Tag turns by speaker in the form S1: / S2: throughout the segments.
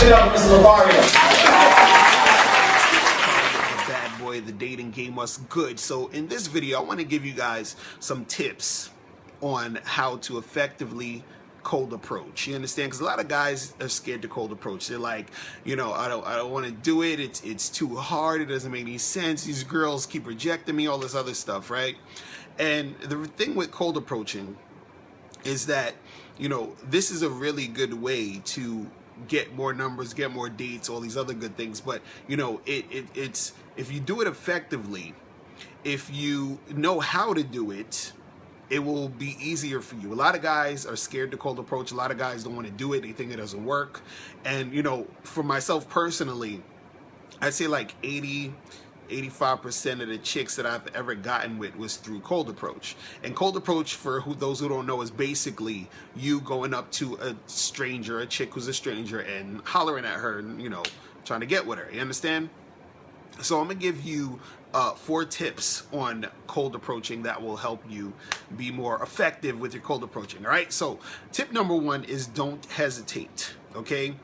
S1: it up for Mr. Lavario.
S2: Bad boy, the dating game was good. So in this video, I want to give you guys some tips on how to effectively cold approach. You understand? Because a lot of guys are scared to cold approach. They're like, you know, I don't want to do it. It's too hard. It doesn't make any sense. These girls keep rejecting me, all this other stuff, right? And the thing with cold approaching is that, you know, this is a really good way to get more numbers, get more dates, all these other good things. But, you know, it's if you do it effectively, if you know how to do it, it will be easier for you. A lot of guys are scared to cold approach. A lot of guys don't want to do it. They think it doesn't work. And, you know, for myself personally, I'd say like 85% of the chicks that I've ever gotten with was through cold approach. And cold approach, for those who don't know, is basically you going up to a stranger, a chick who's a stranger, and hollering at her and, you know, trying to get with her. You understand? So I'm gonna give you 4 tips on cold approaching that will help you be more effective with your cold approaching. All right, so tip number 1 is don't hesitate. Okay,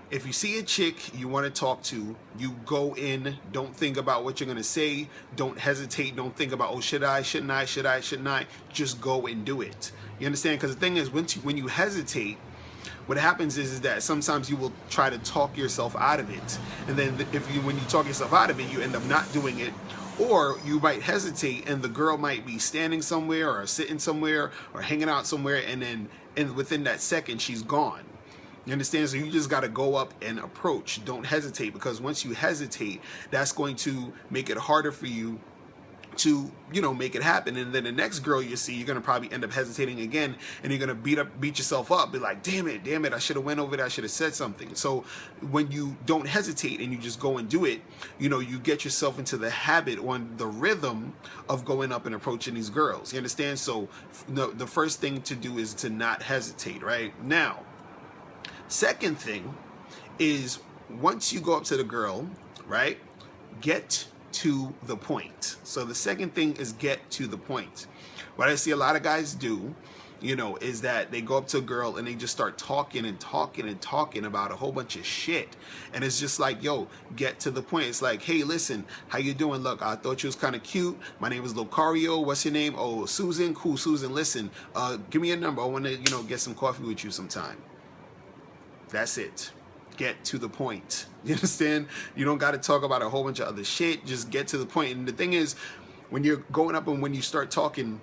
S2: if you see a chick you want to talk to, you go in. Don't think about what you're gonna say. Don't hesitate. Don't think about, oh, should I, shouldn't I, should I, shouldn't I. Just go and do it. You understand? Because the thing is, when you hesitate, what happens is that sometimes you will try to talk yourself out of it, and then when you talk yourself out of it, you end up not doing it, or you might hesitate, and the girl might be standing somewhere or sitting somewhere or hanging out somewhere, and then within that second she's gone. You understand? So you just got to go up and approach. Don't hesitate, because once you hesitate, that's going to make it harder for you to, you know, make it happen. And then the next girl you see, you're gonna probably end up hesitating again, and you're gonna beat yourself up, be like, damn it, I should have went over there, I should have said something. So when you don't hesitate and you just go and do it, you know, you get yourself into the habit, on the rhythm of going up and approaching these girls. You understand? So the first thing to do is to not hesitate. Right now, second thing is, once you go up to the girl, right, get to the point. So the second thing is get to the point. What I see a lot of guys do, you know, is that they go up to a girl and they just start talking and talking and talking about a whole bunch of shit. And it's just like, yo, get to the point. It's like, hey, listen, how you doing? Look, I thought you was kind of cute. My name is Locario. What's your name? Oh, Susan. Cool, Susan. Listen, give me a number. I want to, you know, get some coffee with you sometime. That's it. Get to the point. You understand? You don't got to talk about a whole bunch of other shit. Just get to the point. And the thing is, when you're going up and when you start talking,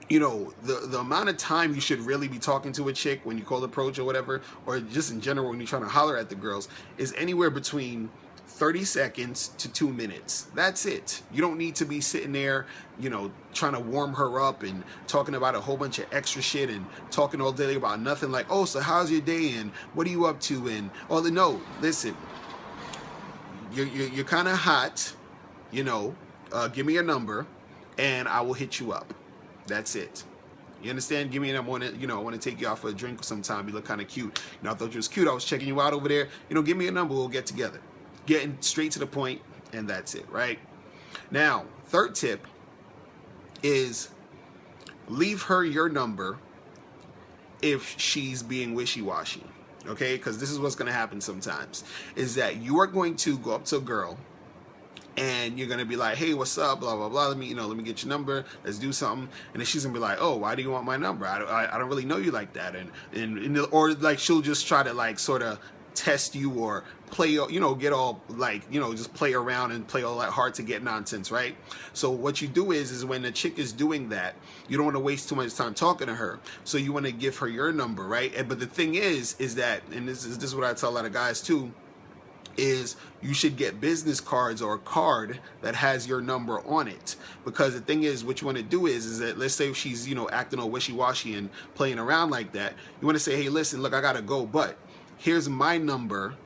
S2: you know, the amount of time you should really be talking to a chick when you cold approach or whatever, or just in general when you're trying to holler at the girls, is anywhere between 30 seconds to 2 minutes. That's it. You don't need to be sitting there, you know, trying to warm her up and talking about a whole bunch of extra shit and talking all day about nothing, like, oh, so how's your day and what are you up to, and all the, no, listen, you're kind of hot, you know, give me a number and I will hit you up. That's it. You understand? Give me a number. You know, I want to take you out for a drink sometime. You look kind of cute. You know, I thought you was cute. I was checking you out over there. You know, give me a number. We'll get together. Getting straight to the point, and that's it, right? Now, third tip is leave her your number if she's being wishy-washy, okay? Because this is what's going to happen sometimes, is that you are going to go up to a girl and you're gonna be like, hey, what's up, blah blah blah, let me get your number, let's do something. And then she's gonna be like, oh, why do you want my number? I don't really know you like that. And or like she'll just try to like sort of test you or play, you know, get all like, you know, just play around and play all that hard to get nonsense, right? So what you do is when the chick is doing that, you don't want to waste too much time talking to her, so you want to give her your number, right? But the thing is that, and this is what I tell a lot of guys too, is you should get business cards or a card that has your number on it. Because the thing is, what you want to do is that, let's say if she's, you know, acting all wishy-washy and playing around like that, you want to say, hey, listen, look, I gotta go, but here's my number,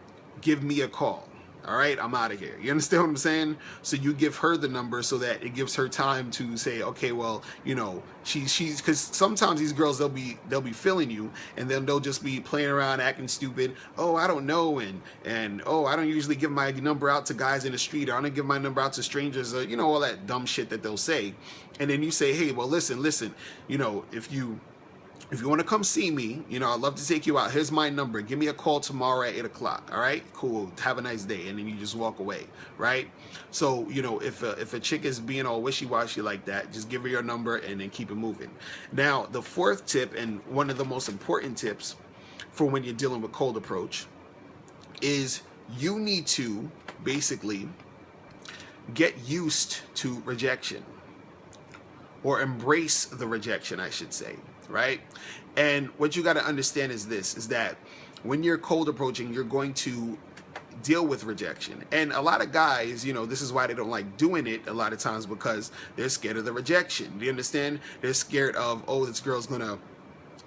S2: give me a call. All right, I'm out of here. You understand what I'm saying? So you give her the number so that it gives her time to say, okay, well, you know, she's because sometimes these girls, they'll be feeling you, and then they'll just be playing around, acting stupid. Oh, I don't know, and oh, I don't usually give my number out to guys in the street, or I don't give my number out to strangers, or, you know, all that dumb shit that they'll say. And then you say, hey, well, listen, you know, if you if you want to come see me, I'd love to take you out. Here's my number. Give me a call tomorrow at 8 o'clock. All right? Cool. Have a nice day. And then you just walk away, right? So, if a chick is being all wishy-washy like that, just give her your number and then keep it moving. Now, the fourth tip, and one of the most important tips for when you're dealing with cold approach, is you need to basically get used to rejection, or embrace the rejection, I should say. Right? And what you got to understand is that when you're cold approaching, you're going to deal with rejection. And a lot of guys, this is why they don't like doing it a lot of times, because they're scared of the rejection. Do you understand? They're scared of, oh, this girl's gonna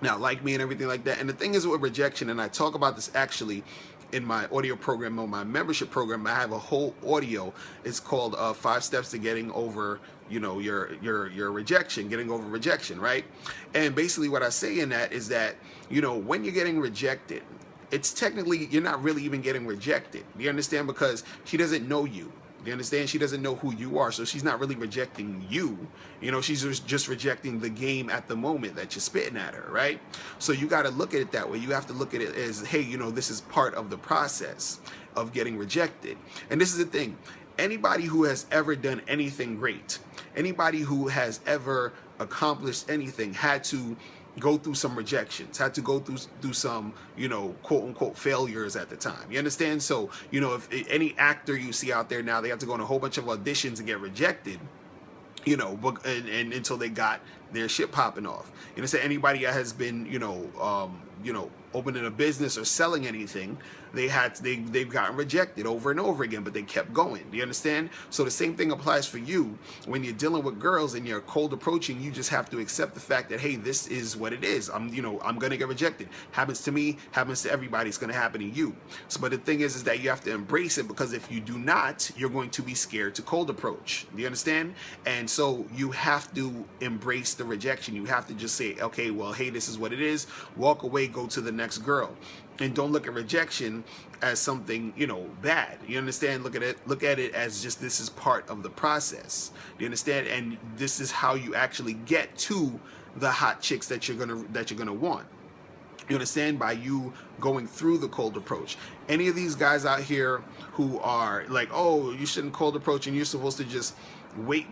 S2: not like me and everything like that. And the thing is with rejection, and I talk about this actually in my audio program, on my membership program, I have a whole audio. It's called 5 Steps to Getting Over, your rejection, getting over rejection, right? And basically what I say in that is that, when you're getting rejected, it's technically, you're not really even getting rejected. Do you understand? Because she doesn't know you. Do you understand? She doesn't know who you are, so she's not really rejecting you. She's just rejecting the game at the moment that you're spitting at her, right? So you got to look at it that way. You have to look at it as, hey, this is part of the process of getting rejected. And this is the thing. Anybody who has ever done anything great, anybody who has ever accomplished anything, had to go through some rejections, had to go through some, quote unquote failures at the time. You understand? So, if any actor you see out there now, they have to go on a whole bunch of auditions and get rejected, and until they got their shit popping off. So anybody that has been, opening a business or selling anything, they've gotten rejected over and over again, but they kept going. Do you understand? So the same thing applies for you when you're dealing with girls and you're cold approaching. You just have to accept the fact that, hey, this is what it is. I'm gonna get rejected. Happens to me, happens to everybody. It's gonna happen to you. So, but the thing is that you have to embrace it, because if you do not, you're going to be scared to cold approach. Do you understand? And so you have to embrace the rejection. You have to just say, okay, well, hey, this is what it is. Walk away, go to the next girl. And don't look at rejection as something, bad. You understand? Look at it as just, this is part of the process. You understand? And this is how you actually get to the hot chicks that you're gonna want. You understand? By you going through the cold approach. Any of these guys out here who are like, oh, you shouldn't cold approach and you're supposed to just wait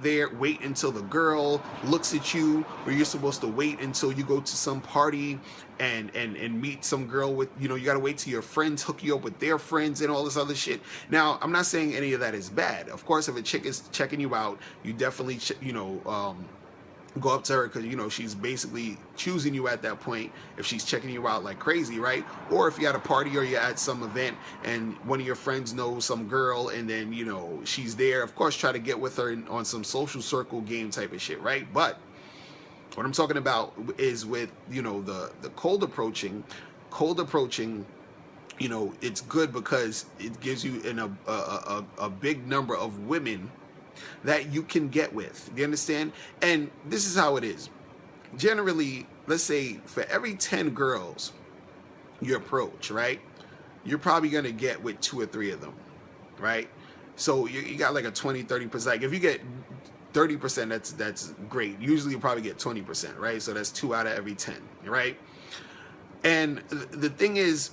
S2: until the girl looks at you, or you're supposed to wait until you go to some party and meet some girl with, you gotta wait till your friends hook you up with their friends and all this other shit. Now, I'm not saying any of that is bad. Of course, if a chick is checking you out, you definitely, go up to her, because she's basically choosing you at that point, if she's checking you out like crazy, right? Or if you're at a party or you're at some event and one of your friends knows some girl and then she's there, of course try to get with her on some social circle game type of shit, right? But what I'm talking about is with the cold approaching, it's good because it gives you a big number of women that you can get with. You understand? And this is how it is. Generally, let's say for every 10 girls you approach, right, you're probably going to get with 2 or 3 of them, right? So you got like a 20-30%. Like if you get 30%, that's great. Usually you probably get 20%, right? So that's 2 out of every 10, right? And the thing is,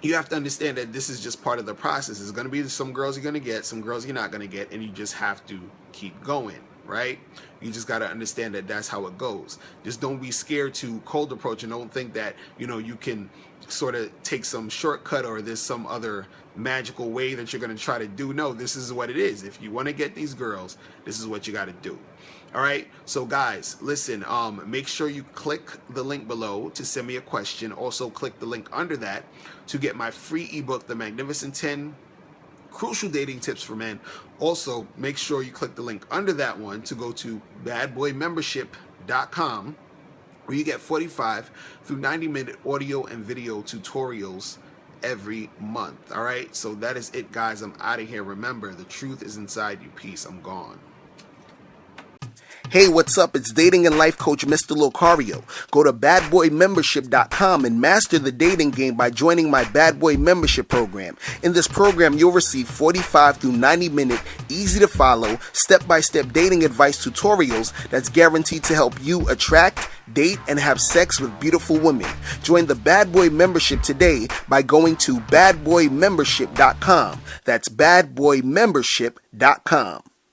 S2: you have to understand that this is just part of the process. There's going to be some girls you're going to get, some girls you're not going to get, and you just have to keep going, right? You just got to understand that that's how it goes. Just don't be scared to cold approach, and don't think that, you can sort of take some shortcut or there's some other magical way that you're going to try to do. No, this is what it is. If you want to get these girls, this is what you got to do. All right, so guys, listen, make sure you click the link below to send me a question. Also click the link under that to get my free ebook, The Magnificent 10 Crucial Dating Tips for Men. Also, make sure you click the link under that one to go to badboymembership.com, where you get 45 through 90-minute audio and video tutorials every month. All right, so that is it, guys. I'm out of here. Remember, the truth is inside you. Peace. I'm gone.
S3: Hey, what's up? It's dating and life coach Mr. Locario. Go to badboymembership.com and master the dating game by joining my Bad Boy Membership program. In this program, you'll receive 45 through 90-minute, easy-to-follow, step-by-step dating advice tutorials that's guaranteed to help you attract, date, and have sex with beautiful women. Join the Bad Boy membership today by going to badboymembership.com. That's badboymembership.com.